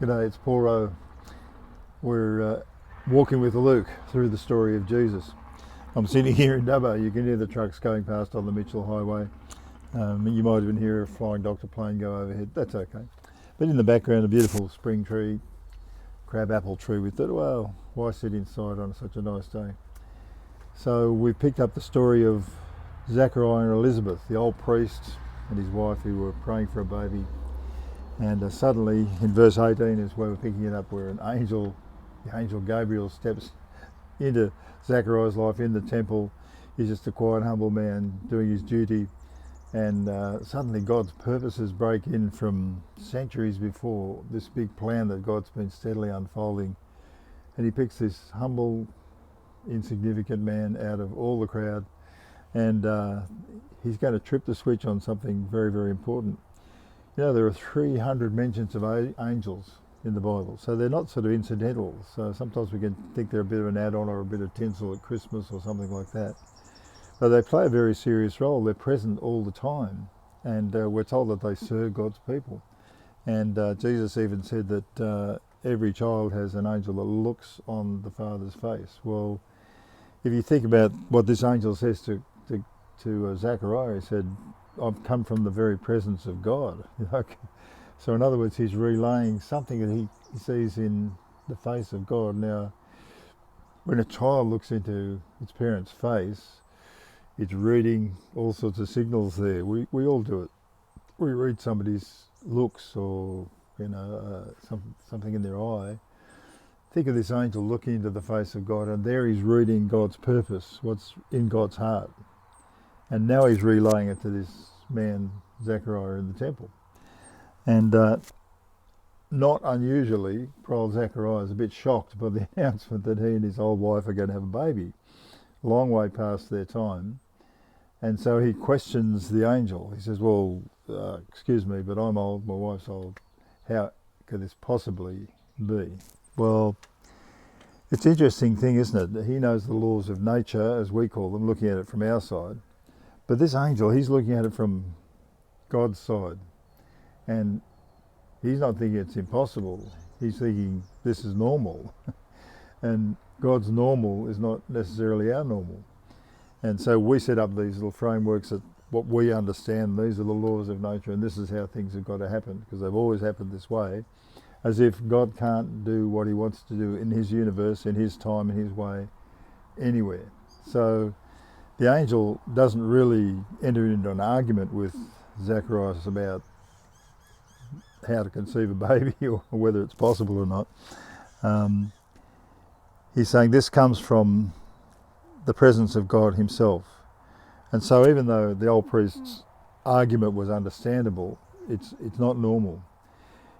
G'day, it's Paul Rowe. We're walking with Luke through the story of Jesus. I'm sitting here in Dubbo. You can hear the trucks going past on the Mitchell Highway. You might even hear a Flying Doctor plane go overhead. That's okay. But in the background, a beautiful spring tree, crab apple tree with it. Well, why sit inside on such a nice day? So we picked up the story of Zachariah and Elizabeth, the old priest and his wife who were praying for a baby. And suddenly, in verse 18 is where we're picking it up, where the angel Gabriel steps into Zachariah's life in the temple. He's just a quiet, humble man doing his duty. And suddenly God's purposes break in from centuries before, this big plan that God's been steadily unfolding. And he picks this humble, insignificant man out of all the crowd. And he's going to trip the switch on something very, very important. You know, there are 300 mentions of angels in the Bible, so they're not sort of incidental. So sometimes we can think they're a bit of an add-on or a bit of tinsel at Christmas or something like that. But they play a very serious role. They're present all the time, and we're told that they serve God's people. And Jesus even said that every child has an angel that looks on the Father's face. Well, if you think about what this angel says to Zachariah, he said, I've come from the very presence of God. So in other words, he's relaying something that he sees in the face of God. Now, when a child looks into its parent's face, it's reading all sorts of signals there. We all do it. We read somebody's looks or something in their eye. Think of this angel looking into the face of God, and there he's reading God's purpose, what's in God's heart. And now he's relaying it to this man, Zachariah, in the temple. And not unusually, poor old Zachariah is a bit shocked by the announcement that he and his old wife are going to have a baby, long way past their time. And so he questions the angel. He says, well, excuse me, but I'm old, my wife's old. How could this possibly be? Well, it's an interesting thing, isn't it? He knows the laws of nature, as we call them, looking at it from our side. But this angel, he's looking at it from God's side. And he's not thinking it's impossible. He's thinking this is normal. And God's normal is not necessarily our normal. And so we set up these little frameworks that what we understand, these are the laws of nature, and this is how things have got to happen, because they've always happened this way, as if God can't do what he wants to do in his universe, in his time, in his way, anywhere. So the angel doesn't really enter into an argument with Zacharias about how to conceive a baby or whether it's possible or not. He's saying this comes from the presence of God himself. And so even though the old priest's argument was understandable, it's not normal.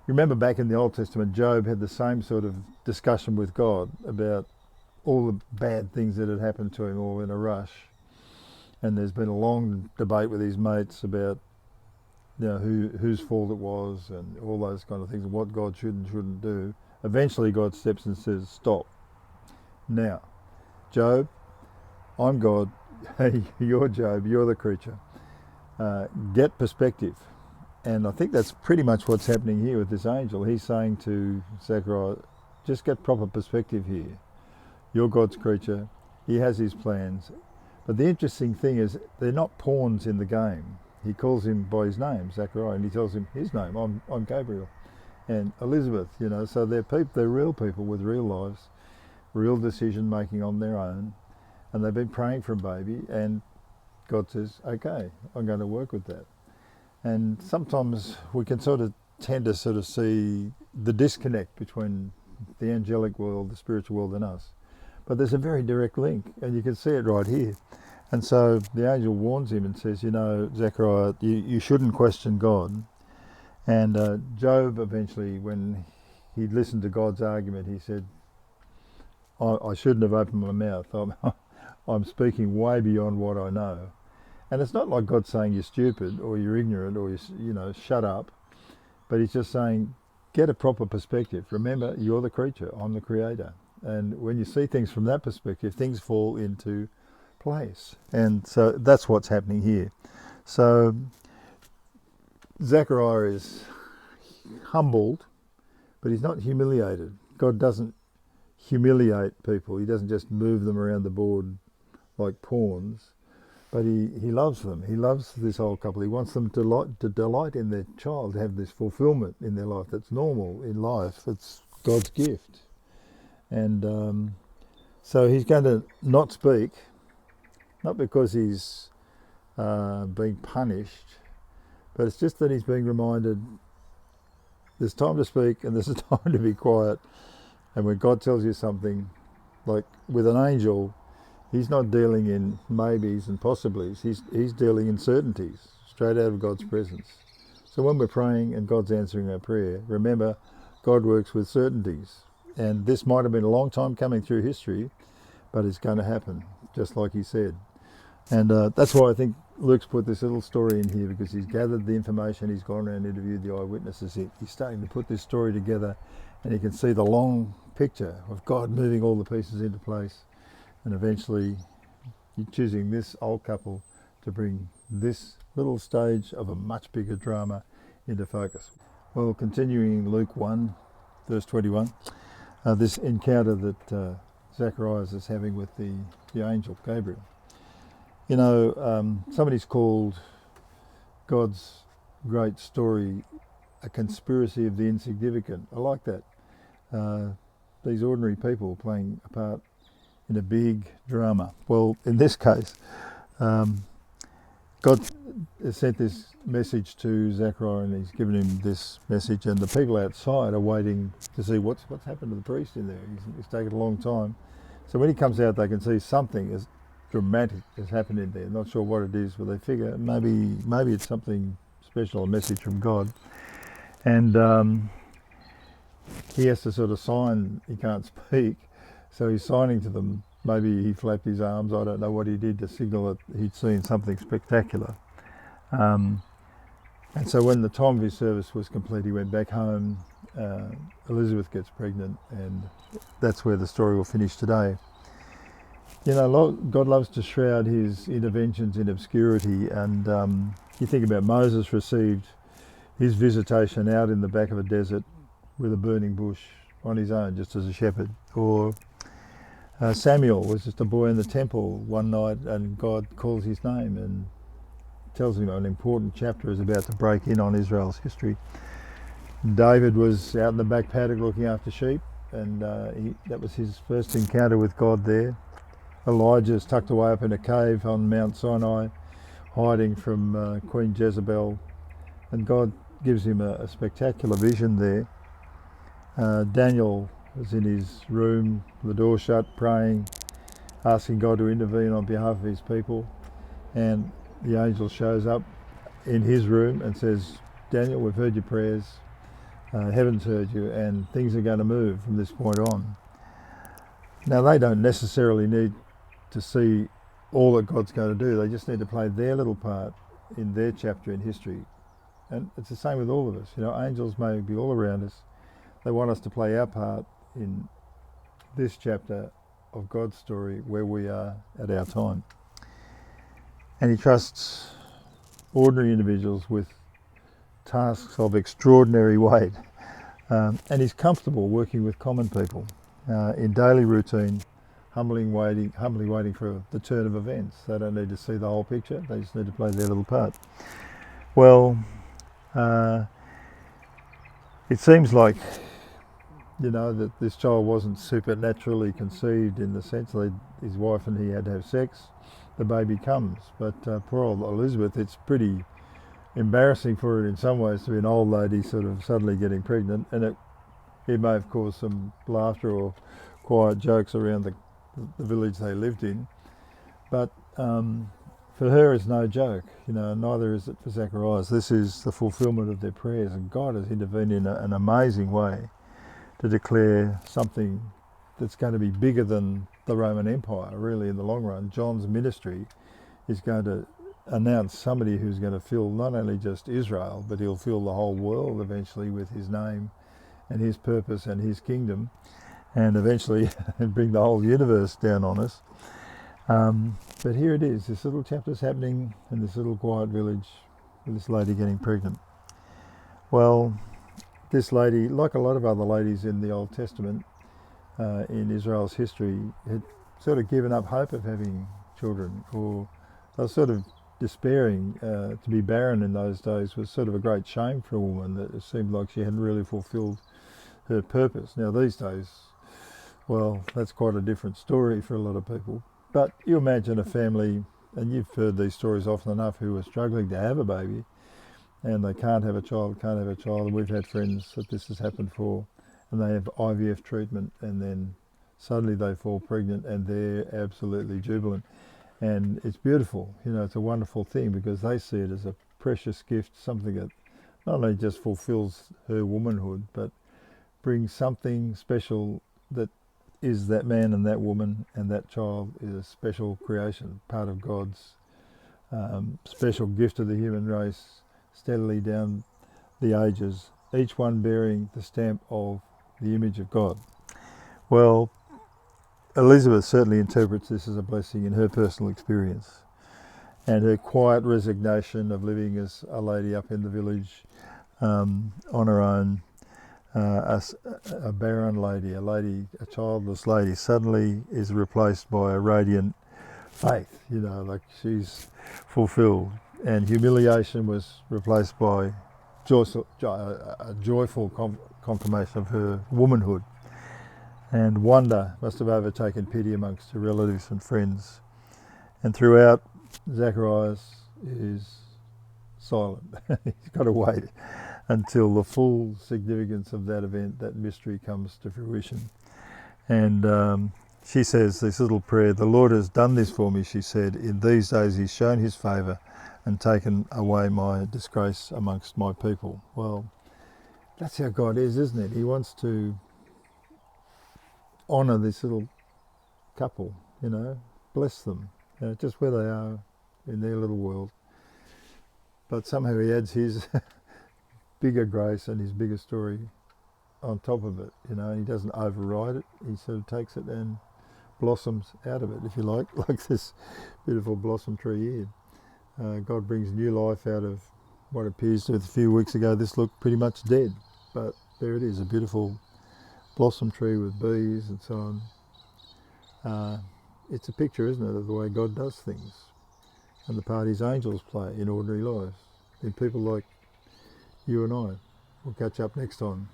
You remember back in the Old Testament, Job had the same sort of discussion with God about all the bad things that had happened to him all in a rush. And there's been a long debate with his mates about whose fault it was and all those kind of things and what God should and shouldn't do. Eventually God steps and says, stop. Now, Job, I'm God. Hey, you're Job, you're the creature. Get perspective. And I think that's pretty much what's happening here with this angel. He's saying to Zechariah, just get proper perspective here. You're God's creature. He has his plans. But the interesting thing is they're not pawns in the game. He calls him by his name, Zachariah, and he tells him his name, I'm Gabriel. And Elizabeth, so they're real people with real lives, real decision making on their own, and they've been praying for a baby, and God says, okay, I'm going to work with that. And sometimes we can tend to see the disconnect between the angelic world, the spiritual world, and us. But there's a very direct link, and you can see it right here. And so the angel warns him and says, Zechariah, you shouldn't question God. And Job eventually, when he listened to God's argument, he said, I shouldn't have opened my mouth. I'm speaking way beyond what I know. And it's not like God's saying you're stupid or you're ignorant or shut up. But he's just saying, get a proper perspective. Remember, you're the creature, I'm the creator. And when you see things from that perspective, things fall into place. And so that's what's happening here. So Zechariah is humbled but he's not humiliated. God doesn't humiliate people. He doesn't just move them around the board like pawns, but he loves them. He loves this old couple. He wants them to delight in their child, to have this fulfillment in their life that's normal in life. It's God's gift. And so he's going to not speak, not because he's being punished, but it's just that he's being reminded there's time to speak and there's a time to be quiet. And when God tells you something, like with an angel, he's not dealing in maybes and possiblies. He's dealing in certainties, straight out of God's presence. So when we're praying and God's answering our prayer, remember, God works with certainties. And this might have been a long time coming through history, but it's going to happen, just like he said. And that's why I think Luke's put this little story in here, because he's gathered the information, he's gone around and interviewed the eyewitnesses. He's starting to put this story together, and you can see the long picture of God moving all the pieces into place, and eventually choosing this old couple to bring this little stage of a much bigger drama into focus. Well, continuing Luke 1, verse 21, this encounter that Zacharias is having with the angel Gabriel. You know, somebody's called God's great story a conspiracy of the insignificant. I like that. These ordinary people playing a part in a big drama. Well, in this case, God has sent this message to Zechariah, and he's given him this message, and the people outside are waiting to see what's happened to the priest in there. It's taken a long time. So when he comes out, they can see something as dramatic has happened in there. Not sure what it is, but they figure maybe it's something special, a message from God. And he has to sort of sign. He can't speak, so he's signing to them. Maybe he flapped his arms, I don't know what he did to signal that he'd seen something spectacular. And so when the time of his service was complete, he went back home. Elizabeth gets pregnant, and that's where the story will finish today. You know, God loves to shroud his interventions in obscurity, and you think about Moses received his visitation out in the back of a desert with a burning bush on his own, just as a shepherd. Or Samuel was just a boy in the temple one night, and God calls his name and tells him an important chapter is about to break in on Israel's history. David was out in the back paddock looking after sheep, and that was his first encounter with God there. Elijah's tucked away up in a cave on Mount Sinai, hiding from Queen Jezebel, and God gives him a spectacular vision there. Daniel was in his room, the door shut, praying, asking God to intervene on behalf of his people, and the angel shows up in his room and says, Daniel, we've heard your prayers, heaven's heard you, and things are going to move from this point on. Now, they don't necessarily need to see all that God's going to do. They just need to play their little part in their chapter in history. And it's the same with all of us. You know, angels may be all around us. They want us to play our part in this chapter of God's story where we are at our time. And he trusts ordinary individuals with tasks of extraordinary weight. And he's comfortable working with common people in daily routine, humbly waiting for the turn of events. They don't need to see the whole picture, they just need to play their little part. Well, it seems like, you know, that this child wasn't supernaturally conceived in the sense that his wife and he had to have sex. The baby comes, but poor old Elizabeth, it's pretty embarrassing for her in some ways to be an old lady sort of suddenly getting pregnant, and it may have caused some laughter or quiet jokes around the village they lived in, but for her it's no joke, you know, neither is it for Zacharias. This is the fulfillment of their prayers, and God has intervened in an amazing way to declare something that's going to be bigger than the Roman Empire, really, in the long run. John's ministry is going to announce somebody who's going to fill not only just Israel, but he'll fill the whole world eventually with his name and his purpose and his kingdom, and eventually bring the whole universe down on us. But here it is, this little chapter's happening in this little quiet village with this lady getting pregnant. Well, this lady, like a lot of other ladies in the Old Testament, in Israel's history, had sort of given up hope of having children, or they were sort of despairing. To be barren in those days was sort of a great shame for a woman, that it seemed like she hadn't really fulfilled her purpose. Now these days, well, that's quite a different story for a lot of people. But you imagine a family, and you've heard these stories often enough, who are struggling to have a baby, and they can't have a child. And we've had friends that this has happened for, and they have IVF treatment, and then suddenly they fall pregnant, and they're absolutely jubilant. And it's beautiful, it's a wonderful thing, because they see it as a precious gift, something that not only just fulfills her womanhood, but brings something special that is that man and that woman, and that child is a special creation, part of God's special gift to the human race, steadily down the ages, each one bearing the stamp of the image of God. Well, Elizabeth certainly interprets this as a blessing in her personal experience, and her quiet resignation of living as a lady up in the village on her own, a barren lady, a childless lady, suddenly is replaced by a radiant faith, like she's fulfilled. And humiliation was replaced by a joyful confirmation of her womanhood. And wonder must have overtaken pity amongst her relatives and friends. And throughout, Zacharias is silent. He's got to wait until the full significance of that event, that mystery, comes to fruition. And she says this little prayer, "The Lord has done this for me," she said. "In these days he's shown his favour and taken away my disgrace amongst my people." Well, that's how God is, isn't it? He wants to honour this little couple, bless them, just where they are in their little world. But somehow he adds his bigger grace and his bigger story on top of it. He doesn't override it. He sort of takes it and blossoms out of it, if you like this beautiful blossom tree here. God brings new life out of what appears to, a few weeks ago, this looked pretty much dead. But there it is, a beautiful blossom tree with bees and so on. It's a picture, isn't it, of the way God does things, and the part his angels play in ordinary lives, in people like you and I. We'll catch up next time.